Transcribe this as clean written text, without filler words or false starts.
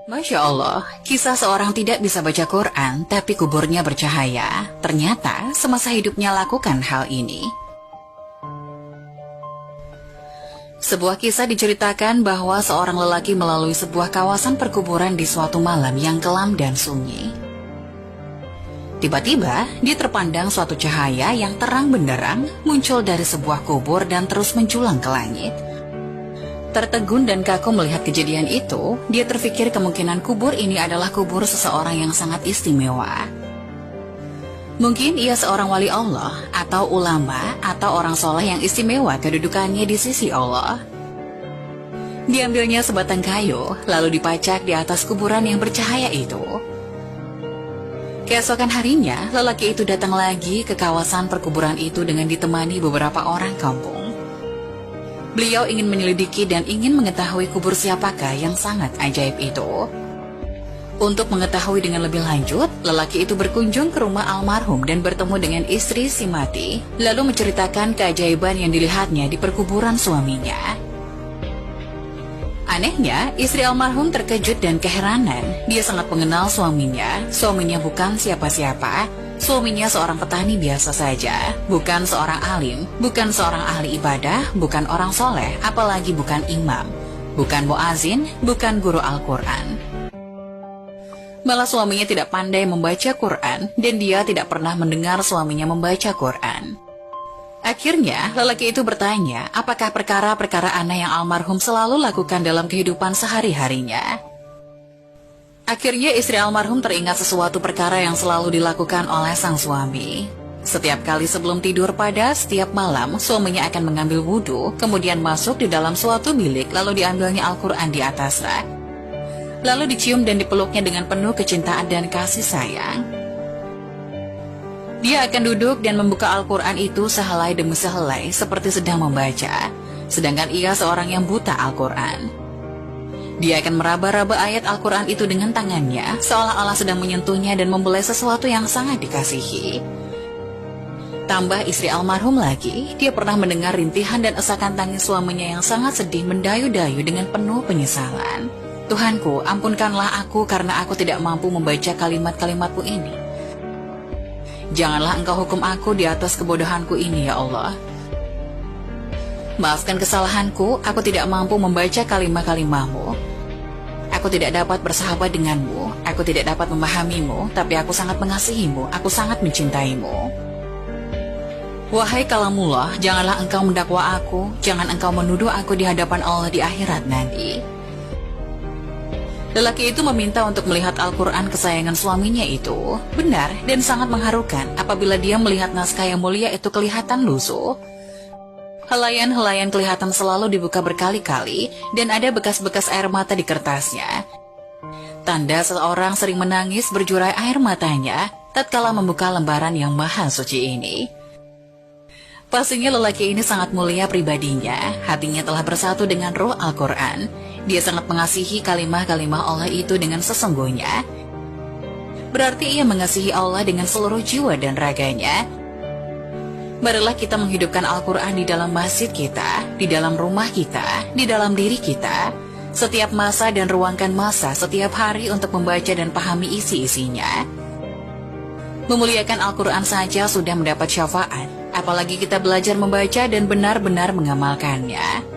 Masya Allah, kisah seorang tidak bisa baca Quran tapi kuburnya bercahaya. Ternyata semasa hidupnya lakukan hal ini. Sebuah kisah diceritakan bahwa seorang lelaki melalui sebuah kawasan perkuburan di suatu malam yang kelam dan sunyi. Tiba-tiba, dia terpandang suatu cahaya yang terang benderang muncul dari sebuah kubur dan terus menjulang ke langit. Tertegun dan kaku melihat kejadian itu, dia terfikir kemungkinan kubur ini adalah kubur seseorang yang sangat istimewa. Mungkin ia seorang wali Allah, atau ulama, atau orang soleh yang istimewa kedudukannya di sisi Allah. Diambilnya sebatang kayu, lalu dipacak di atas kuburan yang bercahaya itu. Keesokan harinya, lelaki itu datang lagi ke kawasan perkuburan itu dengan ditemani beberapa orang kampung. Beliau ingin menyelidiki dan ingin mengetahui kubur siapakah yang sangat ajaib itu. Untuk mengetahui dengan lebih lanjut, lelaki itu berkunjung ke rumah almarhum dan bertemu dengan istri si mati, lalu menceritakan keajaiban yang dilihatnya di perkuburan suaminya. Anehnya, istri almarhum terkejut dan keheranan. Dia sangat mengenal suaminya. Suaminya bukan siapa-siapa. Suaminya seorang petani biasa saja, bukan seorang alim, bukan seorang ahli ibadah, bukan orang soleh, apalagi bukan imam, bukan muazin, bukan guru Al-Quran. Malah suaminya tidak pandai membaca Quran, dan dia tidak pernah mendengar suaminya membaca Quran. Akhirnya, lelaki itu bertanya, apakah perkara-perkara aneh yang almarhum selalu lakukan dalam kehidupan sehari-harinya. Akhirnya istri almarhum teringat sesuatu perkara yang selalu dilakukan oleh sang suami. Setiap kali sebelum tidur pada setiap malam, suaminya akan mengambil wudhu, kemudian masuk di dalam suatu bilik, lalu diambilnya Al-Quran di atas rak. Lalu dicium dan dipeluknya dengan penuh kecintaan dan kasih sayang. Dia akan duduk dan membuka Al-Quran itu sehelai demi sehelai seperti sedang membaca, sedangkan ia seorang yang buta Al-Quran. Dia akan meraba-raba ayat Al-Quran itu dengan tangannya, seolah-olah sedang menyentuhnya dan membelai sesuatu yang sangat dikasihi. Tambah istri almarhum lagi, dia pernah mendengar rintihan dan esakan tangis suaminya yang sangat sedih mendayu-dayu dengan penuh penyesalan. Tuhanku, ampunkanlah aku karena aku tidak mampu membaca kalimat-kalimatmu ini. Janganlah engkau hukum aku di atas kebodohanku ini, ya Allah. Maafkan kesalahanku, aku tidak mampu membaca kalimat-kalimatmu. Aku tidak dapat bersahabat denganmu, aku tidak dapat memahamimu, tapi aku sangat mengasihimu, aku sangat mencintaimu. Wahai kalamullah, janganlah engkau mendakwa aku, jangan engkau menuduh aku di hadapan Allah di akhirat nanti. Lelaki itu meminta untuk melihat Al-Quran kesayangan suaminya itu. Benar dan sangat mengharukan apabila dia melihat naskah yang mulia itu kelihatan lusuh. Helaian-helaian kelihatan selalu dibuka berkali-kali dan ada bekas-bekas air mata di kertasnya. Tanda seseorang sering menangis berjurai air matanya tatkala membuka lembaran yang maha suci ini. Pastinya lelaki ini sangat mulia pribadinya, hatinya telah bersatu dengan ruh Al-Quran. Dia sangat mengasihi kalimah-kalimah Allah itu dengan sesungguhnya. Berarti ia mengasihi Allah dengan seluruh jiwa dan raganya. Marilah kita menghidupkan Al-Quran di dalam masjid kita, di dalam rumah kita, di dalam diri kita. Setiap masa dan ruangkan masa setiap hari untuk membaca dan pahami isi-isinya. Memuliakan Al-Quran saja sudah mendapat syafaat, apalagi kita belajar membaca dan benar-benar mengamalkannya.